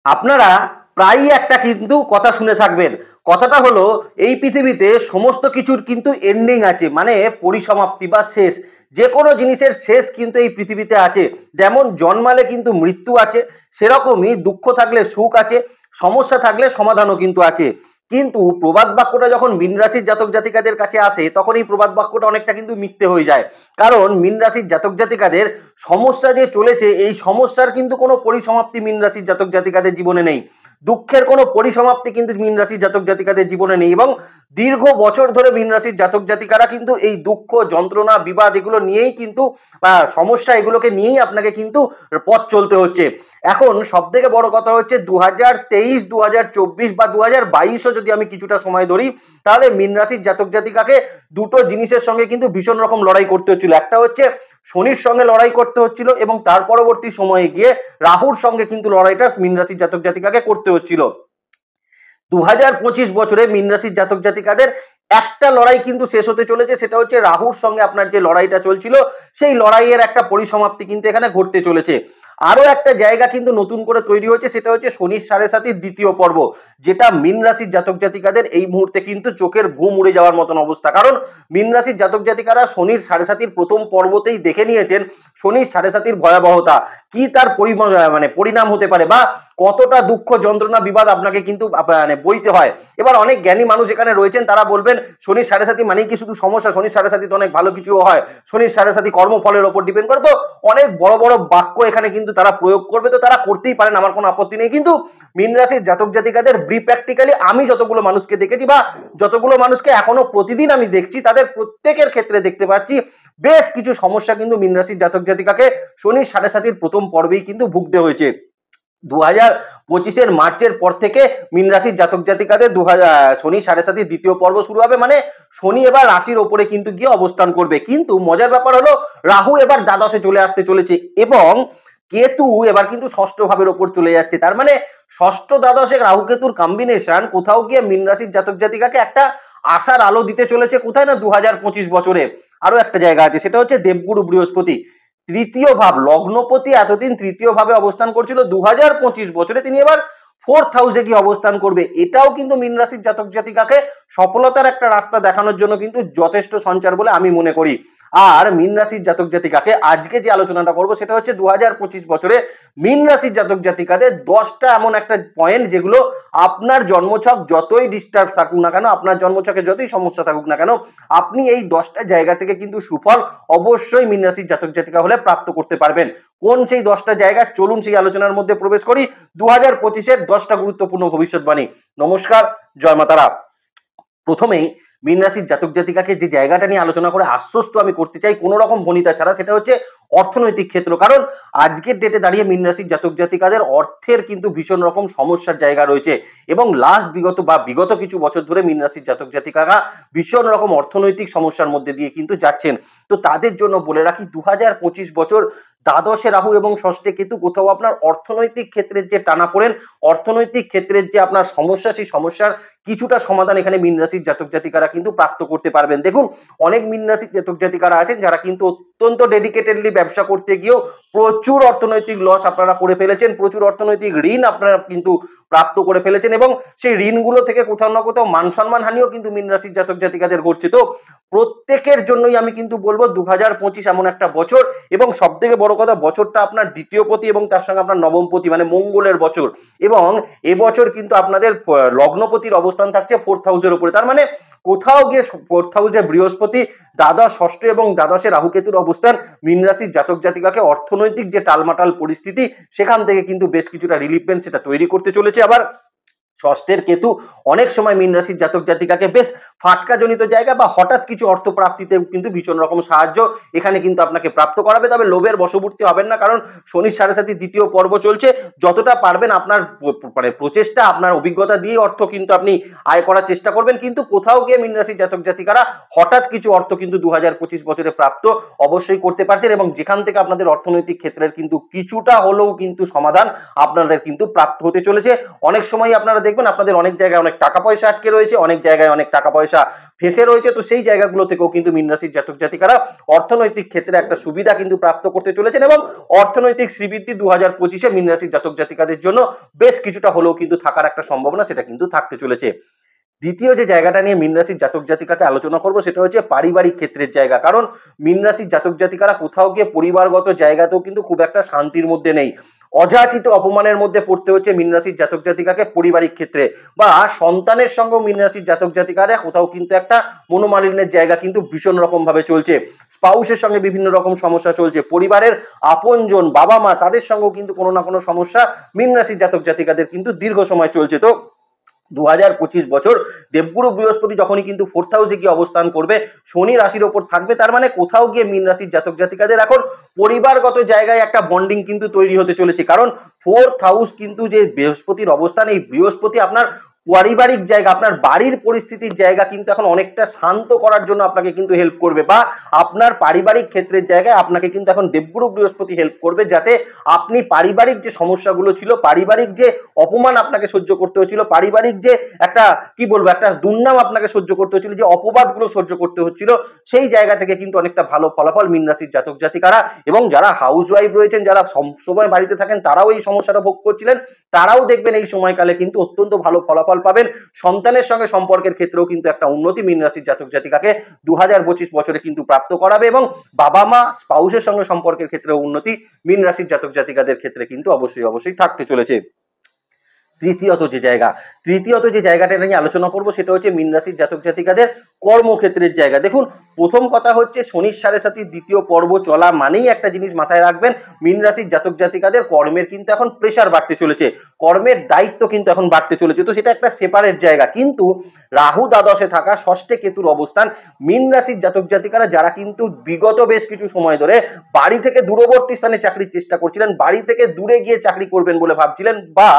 আপনারা প্রায়ই একটা কিন্তু কথা শুনে থাকবেন। কথাটা হলো এই পৃথিবীতে সমস্ত কিছুর কিন্তু এন্ডিং আছে, মানে পরিসমাপ্তি বা শেষ। যে কোনো জিনিসের শেষ কিন্তু এই পৃথিবীতে আছে। যেমন জন্মালে কিন্তু মৃত্যু আছে, সেরকমই দুঃখ থাকলে সুখ আছে, সমস্যা থাকলে সমাধানও কিন্তু আছে। কিন্তু প্রবাদ বাক্যটা যখন মীন রাশির জাতক জাতিকাদের কাছে আসে তখন এই প্রবাদ বাক্যটা অনেকটা কিন্তু মিথ্যে হয়ে যায়। কারণ মীন রাশির জাতক জাতিকাদের সমস্যা যে চলেছে, এই সমস্যার কিন্তু কোনো পরিসমাপ্তি মীন রাশির জাতক জাতিকাদের জীবনে নেই। দুঃখের কোনো পরিসমাপ্তি কিন্তু মীন রাশির জাতক জাতিকাদের জীবনে নেই, এবং দীর্ঘ বছর ধরে মীন রাশির জাতক জাতিকারা কিন্তু এই দুঃখ যন্ত্রণা বিবাদ এগুলো নিয়েই কিন্তু সমস্যা এগুলোকে নিয়েই আপনাকে কিন্তু পথ চলতে হচ্ছে। এখন সব থেকে বড় কথা হচ্ছে 2023, 2024 বা 2022ও যদি আমি কিছুটা সময় ধরি, তাহলে মীন রাশির জাতক জাতিকাকে দুটো জিনিসের সঙ্গে কিন্তু ভীষণ রকম লড়াই করতে হচ্ছিল। একটা হচ্ছে শনির সঙ্গে লড়াই করতে হচ্ছিল, এবং তার পরবর্তী সময়ে গিয়ে রাহুর সঙ্গে কিন্তু লড়াইটা মীন রাশির জাতক জাতিকাকে করতে হচ্ছিল। 2025 বছরে মীন রাশির জাতক জাতিকাদের একটা লড়াই কিন্তু শেষ হতে চলেছে, সেটা হচ্ছে রাহুর সঙ্গে আপনার যে লড়াইটা চলছিল সেই লড়াইয়ের একটা পরিসমাপ্তি কিন্তু এখানে ঘটতে চলেছে। আরো একটা জায়গা কিন্তু নতুন করে তৈরি হয়েছে, সেটা হচ্ছে শনির সাড়ে সাতির দ্বিতীয় পর্ব, যেটা মীন রাশির জাতক জাতিকাদের এই মুহূর্তে কিন্তু চোখের ঘুম উড়ে যাওয়ার মতন অবস্থা। কারণ মীন রাশির জাতক জাতিকারা শনির সাড়ে সাতির প্রথম পর্বতেই দেখে নিয়েছেন শনির সাড়ে সাতির ভয়াবহতা কি, তার পরিণাম হতে পারে, বা কতটা দুঃখ যন্ত্রণা বিবাদ আপনাকে কিন্তু বইতে হয়। এবার অনেক জ্ঞানী মানুষ এখানে রয়েছেন, তারা বলবেন শনির সাড়ে সাতি মানেই কি শুধু সমস্যা? শনির সাড়ে সাতি তো অনেক ভালো কিছুও হয়, শনির সাড়ে সাতি কর্মফলের উপর ডিপেন্ড করে। তো অনেক বড় বড় বাক্য এখানে কিন্তু তারা প্রয়োগ করবে, তো তারা করতেই পারেন, আমার কোনো আপত্তি নেই। কিন্তু মীন রাশির জাতক জাতিকাদের প্র্যাকটিক্যালি আমি যতগুলো মানুষকে দেখেছি বা যতগুলো মানুষকে এখনো প্রতিদিন আমি দেখছি, তাদের প্রত্যেকের ক্ষেত্রে দেখতে পাচ্ছি বেশ কিছু সমস্যা কিন্তু মীন রাশির জাতক জাতিকাকে শনির সাড়ে সাতির প্রথম পর্বেই কিন্তু ভুগতে হয়েছে। 2025 মার্চের পর থেকে মীন রাশির জাতক জাতিকাদের শনি সাড়ে সাতির দ্বিতীয় পর্ব শুরু হবে, মানে শনি এবার রাশির ওপরে কিন্তু গিয়ে অবস্থান করবে। কিন্তু মজার ব্যাপার হলো রাহু এবার দ্বাদশে চলে আসতে চলেছে, এবং কেতু এবার কিন্তু ষষ্ঠ ভাবের ওপর চলে যাচ্ছে। তার মানে ষষ্ঠ দ্বাদশে রাহু কেতুর কম্বিনেশন কোথাও গিয়ে মীন রাশির জাতক জাতিকাকে একটা আশার আলো দিতে চলেছে। কোথায় না 2025 বছরে আরো একটা জায়গা আছে, সেটা হচ্ছে দেবগুরু বৃহস্পতি তৃতীয় ভাব, লগ্নপতি এতদিন তৃতীয় ভাবে অবস্থান করছিল, 2025 বছরে তিনি এবার 4th হাউসে কি অবস্থান করবে। এটাও কিন্তু মীন রাশির জাতক জাতিকাকে সফলতার একটা রাস্তা দেখানোর জন্য কিন্তু যথেষ্ট সঞ্চার বলে আমি মনে করি। আর মীন রাশির জাতক জাতিকাকে আজকে যে আলোচনাটা করবো সেটা হচ্ছে 2025 বছরে মীন রাশির জাতক জাতিকাদের 10টা এমন একটা পয়েন্ট, যেগুলো আপনার জন্মছক যতই ডিস্টার্ব থাকুক না কেন, আপনার জন্মছকে যতই সমস্যা থাকুক না কেন, আপনি এই 10টা জায়গা থেকে কিন্তু সুফল অবশ্যই মীন রাশির জাতক জাতিকা হলে প্রাপ্ত করতে পারবেন। কোন সেই 10টা জায়গা, চলুন সেই আলোচনার মধ্যে প্রবেশ করি। 2025-এর 10টা গুরুত্বপূর্ণ ভবিষ্যৎবাণী। নমস্কার, জয় মাতারা। প্রথমেই মীন রাশির জাতক জাতিকাকে যে জায়গাটা নিয়ে আলোচনা করে আশ্বস্ত আমি করতে চাই কোনো রকম ভনিতা ছাড়া, সেটা হচ্ছে অর্থনৈতিক ক্ষেত্র। কারণ আজকের ডেটে দাঁড়িয়ে মীন রাশির জাতক জাতিকাদের অর্থের কিন্তু ভীষণ রকম সমস্যার জায়গা রয়েছে, এবং বিগত কিছু বছর ধরে মীন রাশির জাতক জাতিকারা ভীষণ রকম অর্থনৈতিক সমস্যার মধ্যে দিয়ে কিন্তু যাচ্ছেন। তো তাদের জন্য বলে রাখি 2025 বছর দ্বাদশে রাহু এবং ষষ্ঠে কেতু কোথাও আপনার অর্থনৈতিক ক্ষেত্রের যে টানাপোড়েন, অর্থনৈতিক ক্ষেত্রের যে আপনার সমস্যা, সেই সমস্যার কিছুটা সমাধান এখানে মীন রাশির জাতক জাতিকারা কিন্তু প্রাপ্ত করতে পারবেন। দেখুন, অনেক মীন রাশির জাতক জাতিকারা আছেন যারা কিন্তু অত্যন্ত ডেডিকেটেডলি ব্যবসা করতে গিয়েও প্রচুর অর্থনৈতিক লস আপনারা করে ফেলেছেন, প্রচুর অর্থনৈতিক ঋণ আপনারা কিন্তু প্রাপ্ত করে ফেলেছেন, এবং সেই ঋণগুলো থেকে কোথাও না কোথাও মান সম্মান হানিও কিন্তু মীন রাশির জাতক জাতিকাদের ঘটছে। তো প্রত্যেকের জন্যই আমি কিন্তু বলবো 2025 এমন একটা বছর, এবং সব থেকে বড় কথা বছরটা আপনার দ্বিতীয় পতি এবং তার সঙ্গে আপনার নবম পতি মানে মঙ্গলের বছর, এবং এবছর কিন্তু আপনাদের লগ্নপতির অবস্থান থাকছে 4th হাউসের উপরে। তার মানে কোথাও গিয়ে 4th হাউসে বৃহস্পতি, দ্বাদশ ষষ্ঠ এবং দ্বাদশে রাহু কেতুর অবস্থান মীন রাশির জাতক জাতিকাকে অর্থনৈতিক যে টালমাটাল পরিস্থিতি সেখান থেকে কিন্তু বেশ কিছুটা রিলিফমেন্ট সেটা তৈরি করতে চলেছে। আবার ষষ্ঠের কেতু অনেক সময় মীন রাশির জাতক জাতিকাকে বেশ ফাটকাজনিত জায়গা বা হঠাৎ কিছু অর্থ প্রাপ্তিতে কিন্তু ভীষণ রকম সাহায্য এখানে কিন্তু আপনাকে প্রাপ্ত করাবে। তবে লোভের বশবর্তী হবেন না, কারণ শনির সাড়ে সাতির দ্বিতীয় পর্ব চলছে। যতটা পারবেন আপনার প্রচেষ্টা, আপনার অভিজ্ঞতা দিয়ে অর্থ কিন্তু আপনি আয় করার চেষ্টা করবেন, কিন্তু কোথাও গিয়ে মীন রাশির জাতক জাতিকারা হঠাৎ কিছু অর্থ কিন্তু 2025 বছরে প্রাপ্ত অবশ্যই করতে পারছেন, এবং যেখান থেকে আপনাদের অর্থনৈতিক ক্ষেত্রের কিন্তু কিছুটা হলেও কিন্তু সমাধান আপনাদের কিন্তু প্রাপ্ত হতে চলেছে। অনেক সময় আপনারা দেখবেন দেখবেন আপনাদের অনেক জায়গায় অনেক টাকা পয়সা আটকে রয়েছে, অনেক জায়গায় অনেক টাকা পয়সা ফেসে রয়েছে। তো সেই জায়গাগুলো থেকেও কিন্তু মীন রাশির জাতক জাতিকারা অর্থনৈতিক ক্ষেত্রে একটা সুবিধা কিন্তু প্রাপ্ত করতে চলেছেন এবং অর্থনৈতিক শ্রীবৃদ্ধি 2025-এ মীন রাশির জাতক জাতিকাদের জন্য বেশ কিছুটা হলেও কিন্তু থাকার একটা সম্ভাবনা সেটা কিন্তু থাকতে চলেছে। দ্বিতীয় যে জায়গাটা নিয়ে মীন রাশির জাতক জাতিকাকে আলোচনা করব সেটা হচ্ছে পারিবারিক ক্ষেত্রের জায়গা। কারণ মীন রাশির জাতক জাতিকারা কোথাও গিয়ে পরিবারগত জায়গাতেও কিন্তু খুব একটা শান্তির মধ্যে নেই। অযাচিত অপমানের মধ্যে পড়তে হচ্ছে মীন রাশির জাতক জাতিকাকে পারিবারিক ক্ষেত্রে, বা সন্তানের সঙ্গেও মীন রাশির জাতক জাতিকারা কোথাও কিন্তু একটা মনোমালিন্যের জায়গা কিন্তু ভীষণ রকম ভাবে চলছে। স্পাউসের সঙ্গে বিভিন্ন রকম সমস্যা চলছে, পরিবারের আপনজন বাবা মা তাদের সঙ্গেও কিন্তু কোনো না কোনো সমস্যা মীন রাশির জাতক জাতিকাদের কিন্তু দীর্ঘ সময় চলছে। তো 2025 বছর দেবগুরু বৃহস্পতি যখনই কিন্তু 4th হাউসে গিয়ে অবস্থান করবে, শনি রাশির ওপর থাকবে, তার মানে কোথাও গিয়ে মীন রাশির জাতক জাতিকাদের এখন পরিবারগত জায়গায় একটা বন্ডিং কিন্তু তৈরি হতে চলেছে। কারণ 4th হাউস কিন্তু যে বৃহস্পতির অবস্থান, এই বৃহস্পতি আপনার পারিবারিক জায়গা, আপনার বাড়ির পরিস্থিতির জায়গা কিন্তু এখন অনেকটা শান্ত করার জন্য আপনাকে কিন্তু হেল্প করবে, বা আপনার পারিবারিক ক্ষেত্রের জায়গায় আপনাকে কিন্তু এখন দেবগুরু বৃহস্পতি হেল্প করবে, যাতে আপনি পারিবারিক যে সমস্যাগুলো ছিল, পারিবারিক যে অপমান আপনাকে সহ্য করতে হচ্ছিল, পারিবারিক যে একটা কি বলবো একটা দুর্নাম আপনাকে সহ্য করতে হচ্ছিল, যে অপবাদগুলো সহ্য করতে হচ্ছিল, সেই জায়গা থেকে কিন্তু অনেকটা ভালো ফলাফল মীন রাশির জাতক জাতিকারা, এবং যারা হাউস ওয়াইফ রয়েছেন, যারা সময় বাড়িতে থাকেন, তারাও এই সমস্যাটা ভোগ করছিলেন, তারাও দেখবেন এই সময়কালে কিন্তু অত্যন্ত ভালো ফলাফল পাবেন। সন্তানের সঙ্গে সম্পর্কের ক্ষেত্রেও কিন্তু একটা উন্নতি মীন রাশির জাতক জাতিকাকে 2025 বছরে কিন্তু প্রাপ্ত করাবে, এবং বাবা মা স্পাউসের সঙ্গে সম্পর্কের ক্ষেত্রেও উন্নতি মীন রাশির জাতক জাতিকাদের ক্ষেত্রে কিন্তু অবশ্যই থাকতে চলেছে। তৃতীয়ত যে জায়গাটা নিয়ে আলোচনা করব সেটা হচ্ছে মীন রাশির জাতক জাতিকাদের কর্মক্ষেত্রের জায়গা। দেখুন, প্রথম কথা হচ্ছে শনির সাড়ে সাতির দ্বিতীয় পর্ব চলা মানেই একটা জিনিস মাথায় রাখবেন, মীন রাশির জাতক জাতিকাদের কর্মের কিন্তু এখন প্রেসার বাড়তে চলেছে, কর্মের দায়িত্ব কিন্তু এখন বাড়তে চলেছে। তো সেটা একটা সেপারেট জায়গা। কিন্তু রাহু দ্বাদশে থাকা, ষষ্ঠে কেতুর অবস্থান, মীন রাশির জাতক জাতিকারা যারা কিন্তু বিগত বেশ কিছু সময় ধরে বাড়ি থেকে দূরবর্তী স্থানে চাকরির চেষ্টা করছিলেন, বাড়ি থেকে দূরে গিয়ে চাকরি করবেন বলে ভাবছিলেন, বা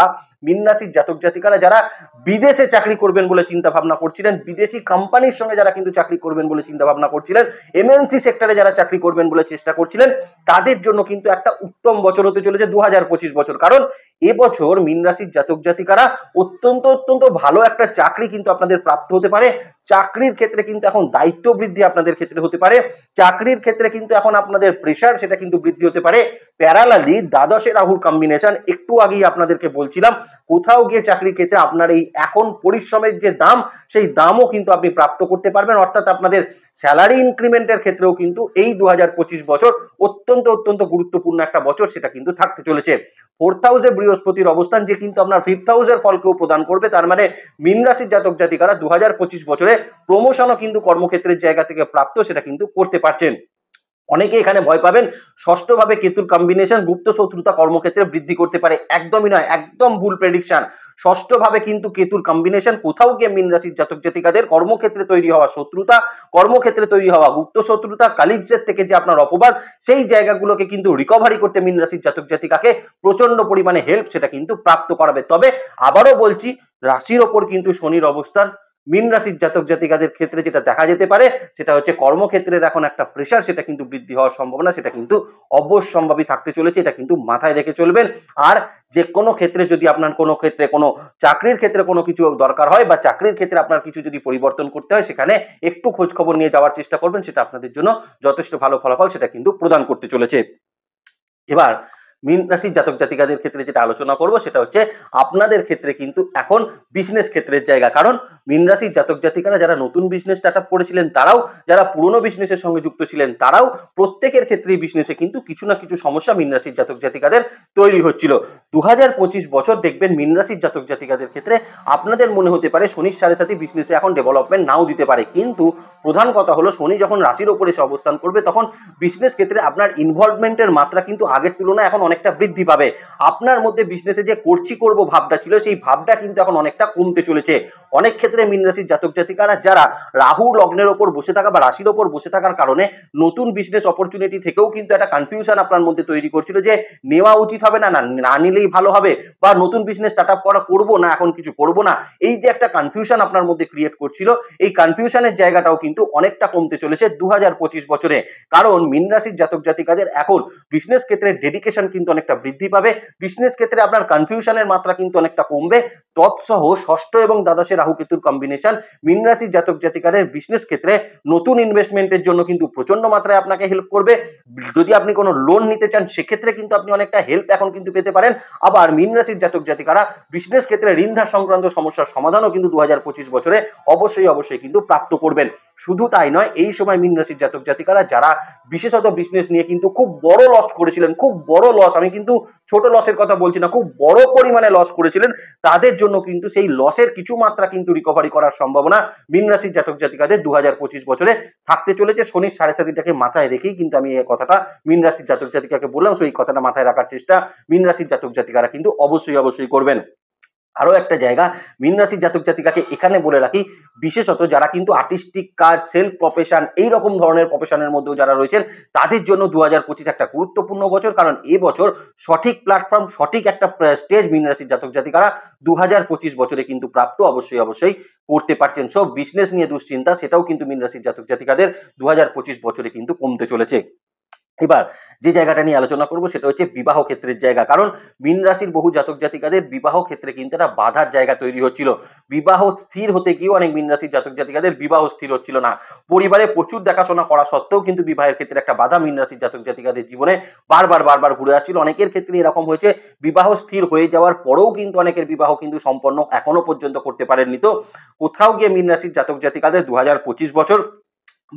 মীন রাশির জাতক জাতিকারা যারা বিদেশে চাকরি করবেন বলে চিন্তা ভাবনা করছিলেন, বিদেশি কোম্পানির সঙ্গে যারা কিন্তু চাকরি করবেন বলে চিন্তা ভাবনা করছিলেন, এমএনসি সেক্টরে যারা চাকরি করবেন বলে চেষ্টা করছিলেন, তাদের জন্য কিন্তু একটা উত্তম বছর হতে চলেছে 2025 বছর। কারণ এবছর মীন রাশির জাতক জাতিকারা অত্যন্ত ভালো একটা চাকরি কিন্তু আপনাদের প্রাপ্ত হতে পারে। চাকরির ক্ষেত্রে কিন্তু এখন দায়িত্ব বৃদ্ধি আপনাদের ক্ষেত্রে হতে পারে, চাকরির ক্ষেত্রে কিন্তু এখন আপনাদের প্রেসার সেটা কিন্তু বৃদ্ধি হতে পারে। প্যারালালি দ্বাদশে রাহুর কম্বিনেশন, একটু আগেই আপনাদেরকে বলছিলাম, কোথাও গিয়ে চাকরির ক্ষেত্রে আপনার এই এখন পরিশ্রমের যে দাম, সেই দামও কিন্তু আপনি প্রাপ্ত করতে পারবেন। অর্থাৎ আপনাদের স্যালারি ইনক্রিমেন্টের ক্ষেত্রেও কিন্তু এই 2025 বছর অত্যন্ত গুরুত্বপূর্ণ একটা বছর সেটা কিন্তু থাকতে চলেছে। 4th হাউসে বৃহস্পতির অবস্থান, যে কিন্তু আপনার 5th হাউসের ফলকেও প্রদান করবে, তার মানে মীন রাশির জাতক জাতিকারা 2025 বছরে প্রমোশনও কিন্তু কর্মক্ষেত্রের জায়গা থেকে প্রাপ্ত সেটা কিন্তু করতে পারছেন। অনেকে এখানে ভয় পাবেন, ষষ্ঠভাবে কেতুর কম্বিনেশন গুপ্ত শত্রুতা কর্মক্ষেত্রে বৃদ্ধি করতে পারে। একদমই নয়, একদম ভুল প্রেডিকশন। ষষ্ঠভাবে কিন্তু কেতুর কম্বিনেশন কোথাও গিয়ে মীন রাশির জাতক জাতিকাদের কর্মক্ষেত্রে তৈরি হওয়া শত্রুতা, কর্মক্ষেত্রে তৈরি হওয়া গুপ্ত শত্রুতা, কালিগসের থেকে যে আপনার অপবাদ, সেই জায়গাগুলোকে কিন্তু রিকভারি করতে মীন রাশির জাতক জাতিকাকে প্রচন্ড পরিমাণে হেল্প সেটা কিন্তু প্রাপ্ত করাবে। তবে আবারও বলছি, রাশির ওপর কিন্তু শনির অবস্থান, মীন রাশির জাতক জাতিকাদের ক্ষেত্রে যেটা দেখা যেতে পারে সেটা হচ্ছে কর্মক্ষেত্রের এখন একটা প্রেসার সেটা কিন্তু বৃদ্ধি হওয়ার সম্ভাবনা সেটা কিন্তু অবশ্যম্ভাবী থাকতে চলেছে, এটা কিন্তু মাথায় রেখে চলবেন। আর যে কোনো ক্ষেত্রে যদি আপনার কোনো ক্ষেত্রে কোনো চাকরির ক্ষেত্রে কোনো কিছু দরকার হয়, বা চাকরির ক্ষেত্রে আপনার কিছু যদি পরিবর্তন করতে হয়, সেখানে একটু খোঁজ খবর নিয়ে যাওয়ার চেষ্টা করবেন, সেটা আপনাদের জন্য যথেষ্ট ভালো ফলাফল সেটা কিন্তু প্রদান করতে চলেছে। এবার মীন রাশির জাতক জাতিকাদের ক্ষেত্রে যেটা আলোচনা করব সেটা হচ্ছে আপনাদের ক্ষেত্রে কিন্তু এখন বিজনেস ক্ষেত্রের জায়গা। কারণ মীন রাশির জাতক জাতিকারা যারা নতুন বিজনেস স্টার্ট আপ করেছিলেন, তারাও যারা পুরনো বিজনেসের সঙ্গে যুক্ত ছিলেন, তারাও প্রত্যেকের ক্ষেত্রেই বিজনেসে কিন্তু কিছু না কিছু সমস্যা মীন রাশির জাতক জাতিকাদের তৈরি হচ্ছিল। 2025 বছর দেখবেন মীন রাশির জাতক জাতিকাদের ক্ষেত্রে আপনাদের মনে হতে পারে শনির সাড়ে সাথে বিজনেসে এখন ডেভেলপমেন্ট নাও দিতে পারে, কিন্তু প্রধান কথা হলো শনি যখন রাশির ওপরে এসে অবস্থান করবে, তখন বিজনেস ক্ষেত্রে আপনার ইনভলভমেন্টের মাত্রা কিন্তু আগের তুলনায় এখন অনেকটা বৃদ্ধি পাবে। আপনার মধ্যে বিজনেসে যে করব ভাবটা ছিল, সেই ভাবটা কিন্তু এখন অনেকটা কমতে চলেছে। অনেক ক্ষেত্রে মীন রাশির জাতক জাতিকারা যারা রাহু লগ্নের ওপর বসে থাকা বা রাশির ওপর বসে থাকার কারণে নতুন বিজনেস অপরচুনিটি থেকেও কিন্তু একটা কনফিউশন আপনার মধ্যে তৈরি করছিল, যে নেওয়া উচিত হবে না, না নিলেই ভালো হবে, বা নতুন বিজনেস স্টার্ট আপ করবো না, এখন কিছু করবো না, এই যে একটা কনফিউশন আপনার মধ্যে ক্রিয়েট করছিল, এই কনফিউশনের জায়গাটাও কিন্তু অনেকটা কমতে চলেছে 2025 বছরে। কারণ মীন রাশির জাতক জাতিকাদের এখন বিজনেস ক্ষেত্রে ডেডিকেশন কিন্তু অনেকটা বৃদ্ধি পাবে, বিজনেস ক্ষেত্রে আপনার কনফিউশনের মাত্রা কিন্তু অনেকটা কমবে। তৎসহ ষষ্ঠ এবং দ্বাদশে রাহু কেতুর কম্বিনেশন মীন রাশির জাতক জাতিকাদের বিজনেস ক্ষেত্রে নতুন ইনভেস্টমেন্টের জন্য কিন্তু প্রচন্ড মাত্রায় আপনাকে হেল্প করবে। যদি আপনি কোনো লোন নিতে চান সেক্ষেত্রে কিন্তু আপনি অনেকটা হেল্প এখন কিন্তু পেতে পারেন। আবার মীন রাশির জাতক জাতিকারা বিজনেস ক্ষেত্রে ঋণধার সংক্রান্ত সমস্যার সমাধানও কিন্তু 2025 বছরে অবশ্যই কিন্তু প্রাপ্ত করবেন। শুধু তাই নয়, এই সময় মীন রাশির জাতক জাতিকারা যারা বিশেষত বিজনেস নিয়ে কিন্তু খুব বড় লস করেছিলেন, খুব বড় লস, আমি কিন্তু ছোট লসের কথা বলছি না, খুব বড় পরিমাণে লস করেছিলেন, তাদের জন্য কিন্তু সেই লসের কিছু মাত্রা কিন্তু রিকভারি করার সম্ভাবনা মীন রাশির জাতক জাতিকাদের 2025 বছরে থাকতে চলেছে। শনির সাড়ে সাতিটাকে মাথায় রেখেই কিন্তু আমি এই কথাটা মীন রাশির জাতক জাতিকাকে বললাম, সেই কথাটা মাথায় রাখার চেষ্টা মীন রাশির জাতক জাতিকারা কিন্তু অবশ্যই করবেন। আরো একটা জায়গা মীন রাশির জাতক জাতিকাকে এখানে বলে রাখি, বিশেষত যারা কিন্তু আর্টিস্টিক কাজ, সেলফ প্রফেশন, এই রকম ধরনের প্রফেশনের মধ্যেও যারা রয়েছেন তাদের জন্য 2025 একটা গুরুত্বপূর্ণ বছর, কারণ এ বছর সঠিক প্ল্যাটফর্ম, সঠিক একটা স্টেজ মীন রাশির জাতক জাতিকারা 2025 বছরে কিন্তু প্রাপ্ত অবশ্যই করতে পারছেন। সব বিজনেস নিয়ে দুশ্চিন্তা সেটাও কিন্তু মীন রাশির জাতক জাতিকাদের 2025 বছরে কিন্তু কমতে চলেছে। এবার যে জায়গাটা নিয়ে আলোচনা করব সেটা হচ্ছে বিবাহ ক্ষেত্রের জায়গা, কারণ মীন রাশির বহু জাতক জাতিকাদের বিবাহ ক্ষেত্রে কিন্তু একটা বাধার জায়গা তৈরি হচ্ছিল। বিবাহ স্থির হতে গিয়েও অনেক মীন রাশির জাতক জাতিকাদের বিবাহ স্থির হচ্ছিল না। পরিবারে প্রচুর দেখাশোনা করা সত্ত্বেও কিন্তু বিবাহের ক্ষেত্রে একটা বাধা মীন রাশির জাতক জাতিকাদের জীবনে বারবার ঘুরে আসছিল। অনেকের ক্ষেত্রে এরকম হয়েছে, বিবাহ স্থির হয়ে যাওয়ার পরেও কিন্তু অনেকের বিবাহ কিন্তু সম্পন্ন এখনো পর্যন্ত করতে পারেননি। তো কোথাও গিয়ে মীন রাশির জাতক জাতিকাদের 2025 বছর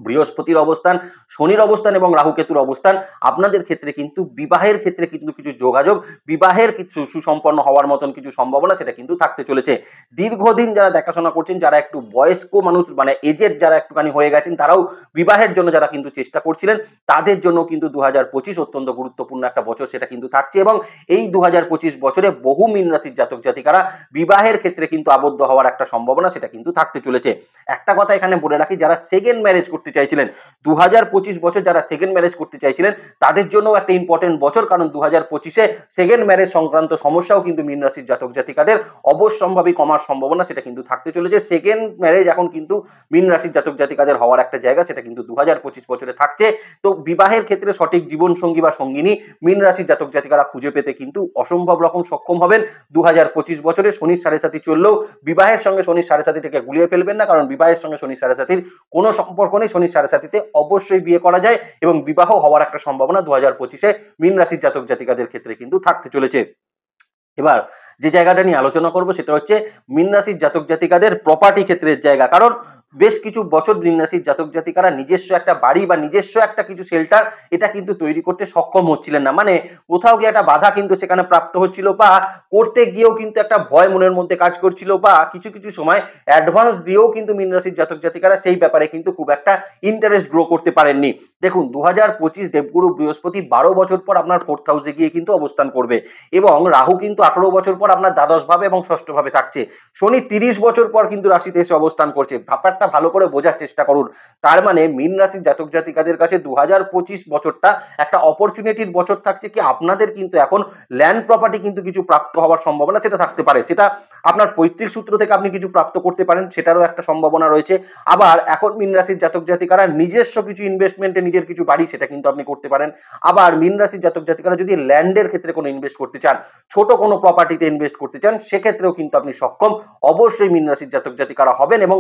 বৃহস্পতির অবস্থান, শনির অবস্থান এবং রাহু কেতুর অবস্থান আপনাদের ক্ষেত্রে কিন্তু বিবাহের ক্ষেত্রে কিন্তু কিছু যোগাযোগ, বিবাহের কিছু সুসম্পন্ন হওয়ার মতন কিছু সম্ভাবনা সেটা কিন্তু থাকতে চলেছে। দীর্ঘদিন যারা দেখাশোনা করছেন, যারা একটু বয়স্ক মানুষ মানে এজেড যারা একটুখানি হয়ে গেছেন, তারাও বিবাহের জন্য যারা কিন্তু চেষ্টা করছিলেন তাদের জন্য কিন্তু 2025 অত্যন্ত গুরুত্বপূর্ণ একটা বছর সেটা কিন্তু থাকছে। এবং এই 2025 বছরে বহু মীন রাশির জাতক জাতিকারা বিবাহের ক্ষেত্রে কিন্তু আবদ্ধ হওয়ার একটা সম্ভাবনা সেটা কিন্তু থাকতে চলেছে। একটা কথা এখানে বলে রাখি, যারা সেকেন্ড ম্যারেজ করতে চাইছিলেন 2025 বছর, যারা সেকেন্ড ম্যারেজ করতে চাইছিলেন তাদের জন্য একটা ইম্পর্টেন্ট বছর, কারণ 2025-এ সেকেন্ড ম্যারেজ সংক্রান্ত সমস্যাও কিন্তু মীন রাশির জাতক জাতিকাদের অবশ্যম্ভাবী কমার সম্ভাবনা সেটা কিন্তু থাকতে চলেছে। সেকেন্ড ম্যারেজ এখন কিন্তু মীন রাশির জাতক জাতিকাদের হওয়ার একটা জায়গা সেটা কিন্তু 2025 বছরে থাকছে। তো বিবাহের ক্ষেত্রে সঠিক জীবন সঙ্গী বা সঙ্গিনী মীন রাশির জাতক জাতিকারা খুঁজে পেতে কিন্তু অসম্ভব রকম সক্ষম হবেন 2025 বছরে। শনির সাড়ে সাতি চললেও বিবাহের সঙ্গে শনির সাড়ে সাতিটাকে গুলিয়ে ফেলবেন না, কারণ বিবাহের সঙ্গে শনির সাড়ে সাতির কোনো সম্পর্ক নেই। শনির সাড়ে সাতিতে অবশ্যই বিয়ে করা যায় এবং বিবাহ হওয়ার একটা সম্ভাবনা 2025-এ মীন রাশির জাতক জাতিকাদের ক্ষেত্রে কিন্তু থাকতে চলেছে। এবার যে জায়গাটা নিয়ে আলোচনা করব সেটা হচ্ছে মীন রাশির জাতক জাতিকাদের প্রপার্টি ক্ষেত্রের জায়গা, কারণ বেশ কিছু বছর মীন রাশির জাতক জাতিকারা নিজস্ব একটা বাড়ি বা নিজস্ব একটা কিছু শেল্টার এটা কিন্তু তৈরি করতে সক্ষম হচ্ছিলেন না। মানে কোথাও গিয়ে একটা বাধা কিন্তু সেখানে প্রাপ্ত হচ্ছিল, বা করতে গিয়েও কিন্তু একটা ভয় মনের মধ্যে কাজ করছিল, বা কিছু সময় অ্যাডভান্স দিয়েও কিন্তু মীন রাশির জাতক জাতিকারা সেই ব্যাপারে কিন্তু খুব একটা ইন্টারেস্ট গ্রো করতে পারেননি। দেখুন 2025 দেবগুরু বৃহস্পতি 12 বছর পর আপনার 4th হাউসে গিয়ে কিন্তু অবস্থান করবে এবং রাহু কিন্তু 18 বছর পর আপনার দ্বাদশ ভাবে এবং ষষ্ঠ ভাবে থাকছে। শনি 30 বছর পর কিন্তু রাশিতে এসে অবস্থান করছে। ব্যাপারটা ভালো করে বোঝার চেষ্টা করুন। তার মানে মীন রাশির জাতক জাতিকাদের কাছে 2025 বছরটা একটা অপরচুনিটির বছর থাকছে, কি আপনাদের কিন্তু এখন ল্যান্ড প্রপার্টি কিন্তু কিছু প্রাপ্ত হওয়ার সম্ভাবনা সেটা থাকতে পারে। সেটা আপনার পৈতৃক সূত্র থেকে আপনি কিছু প্রাপ্ত করতে পারেন, সেটারও একটা সম্ভাবনা রয়েছে। আবার এখন মীন রাশির জাতক জাতিকারা নিজস্ব কিছু ইনভেস্টমেন্টে নিজের কিছু বাড়ি সেটা কিন্তু আপনি করতে পারেন। আবার মীন রাশির জাতক জাতিকারা যদি ল্যান্ডের ক্ষেত্রে কোনো ইনভেস্ট করতে চান, ছোট কোনো প্রপার্টিতে ইনভেস্ট করতে চান, সেক্ষেত্রেও কিন্তু আপনি সক্ষম অবশ্যই মীন রাশির জাতক জাতিকারা হবেন। এবং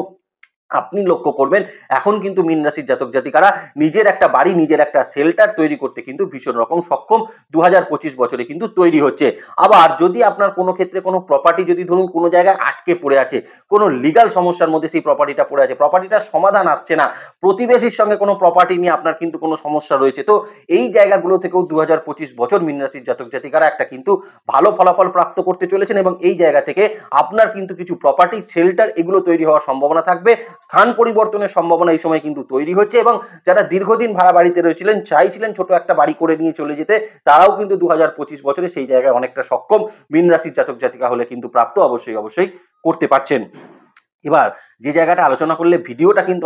আপনি লক্ষ্য করবেন এখন কিন্তু মীন রাশির জাতক জাতিকারা নিজের একটা বাড়ি, নিজের একটা শেল্টার তৈরি করতে কিন্তু ভীষণ রকম সক্ষম 2025 বছরে কিন্তু তৈরি হচ্ছে। আবার যদি আপনার কোনো ক্ষেত্রে কোনো প্রপার্টি যদি ধরুন কোনো জায়গায় আটকে পড়ে আছে, কোনো লিগাল সমস্যার মধ্যে সেই প্রপার্টিটা পড়ে আছে, প্রপার্টিটার সমাধান আসছে না, প্রতিবেশীর সঙ্গে কোনো প্রপার্টি নিয়ে আপনার কিন্তু কোনো সমস্যা রয়েছে, তো এই জায়গাগুলো থেকেও 2025 বছর মীন রাশির জাতক জাতিকারা একটা কিন্তু ভালো ফলাফল প্রাপ্ত করতে চলেছেন এবং এই জায়গা থেকে আপনার কিন্তু কিছু প্রপার্টি, শেল্টার এগুলো তৈরি হওয়ার সম্ভাবনা থাকবে। স্থান পরিবর্তনের সম্ভাবনা এই সময় কিন্তু তৈরি হচ্ছে এবং যারা দীর্ঘদিন ভাড়া বাড়িতে রয়েছিলেন, চাইছিলেন ছোট একটা বাড়ি করে নিয়ে চলে যেতে, তারাও কিন্তু 2025 বছরে সেই জায়গায় অনেকটা সক্ষম মীন রাশির জাতক জাতিকা হলে কিন্তু প্রাপ্ত অবশ্যই করতে পারছেন। এবার যে জায়গাটা আলোচনা করলে ভিডিওটা কিন্তু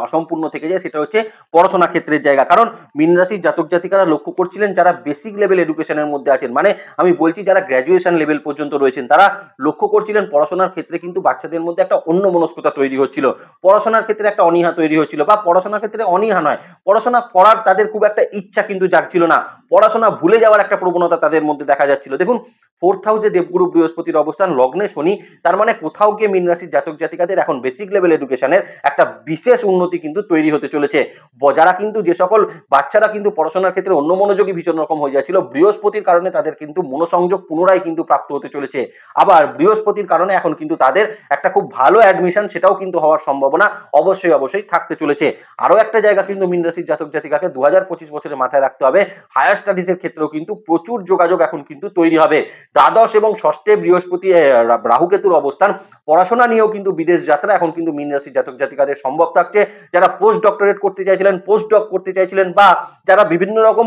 অসম্পূর্ণ থেকে যায়, সেটা হচ্ছে পড়াশোনা ক্ষেত্রের জায়গা। কারণ মীন রাশির জাতক জাতিকারা লক্ষ্য করছিলেন যারা বেসিক লেভেল এডুকেশনের মধ্যে আছেন, মানে আমি বলছি যারা গ্র্যাজুয়েশন লেভেল পর্যন্ত রয়েছেন, তারা লক্ষ্য করছিলেন পড়াশোনার ক্ষেত্রে কিন্তু বাচ্চাদের মধ্যে একটা অন্য মনস্কতা তৈরি হচ্ছিল, পড়াশোনার ক্ষেত্রে একটা অনীহা তৈরি হচ্ছিল, বা পড়াশোনার ক্ষেত্রে অনীহা নয়, পড়াশোনা করার তাদের খুব একটা ইচ্ছা কিন্তু জাগছিল না, পড়াশোনা ভুলে যাওয়ার একটা প্রবণতা তাদের মধ্যে দেখা যাচ্ছিল। দেখুন, 4th হাউসে দেবগুরু বৃহস্পতির অবস্থান, লগ্নে শনি, তার মানে কোথাও গিয়ে মীন রাশির জাতক জাতিকাদের এখন বেসিক লেভেল এডুকেশনের একটা বিশেষ উন্নতি কিন্তু তৈরি হতে চলেছে। যারা কিন্তু যে সকল বাচ্চারা কিন্তু পড়াশোনার ক্ষেত্রে অন্য মনোযোগী ভীষণ রকম হয়ে যাচ্ছিল, বৃহস্পতির কারণে তাদের কিন্তু মনোসংযোগ পুনরায় কিন্তু প্রাপ্ত হতে চলেছে। আবার বৃহস্পতির কারণে এখন কিন্তু তাদের একটা খুব ভালো অ্যাডমিশন, সেটাও কিন্তু হওয়ার সম্ভাবনা অবশ্যই থাকতে চলেছে। আরো একটা জায়গা কিন্তু মীন রাশির জাতক জাতিকাকে 2025 বছরের মাথায় রাখতে হবে, হায়ার স্টাডিজের ক্ষেত্রেও কিন্তু প্রচুর যোগাযোগ এখন কিন্তু তৈরি হবে। দ্বাদশ এবং ষষ্ঠে বৃহস্পতি রাহুকেতুর অবস্থান, পড়াশোনা নিয়েও কিন্তু বিদেশ যাত্রা এখন কিন্তু মীন রাশির জাতক জাতিকাদের সম্ভব থাকছে। যারা পোস্ট ডক্টরেট করতে চাইছিলেন, পোস্ট ডক করতে চাইছিলেন, বা যারা বিভিন্ন রকম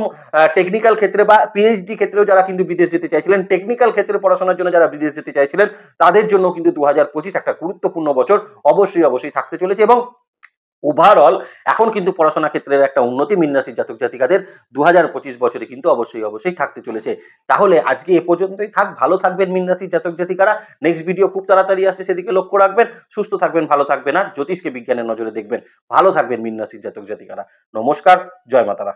টেকনিক্যাল ক্ষেত্রে বা পিএইচডি ক্ষেত্রেও যারা কিন্তু বিদেশ যেতে চাইছিলেন, টেকনিক্যাল ক্ষেত্রে পড়াশোনার জন্য যারা বিদেশ যেতে চাইছিলেন, তাদের জন্য কিন্তু 2025 একটা গুরুত্বপূর্ণ বছর অবশ্যই থাকতে চলেছে। এবং ওভারঅল এখন কিন্তু পড়াশোনা ক্ষেত্রের একটা উন্নতি মীন রাশির জাতক জাতিকাদের 2025 বছরে কিন্তু অবশ্যই থাকতে চলেছে। তাহলে আজকে এ পর্যন্তই থাক। ভালো থাকবেন মীন রাশির জাতক জাতিকারা। নেক্সট ভিডিও খুব তাড়াতাড়ি আসছে, সেদিকে লক্ষ্য রাখবেন। সুস্থ থাকবেন, ভালো থাকবেন, আর জ্যোতিষকে বিজ্ঞানের নজরে দেখবেন। ভালো থাকবেন মীন রাশির জাতক জাতিকারা। নমস্কার, জয় মাতারা।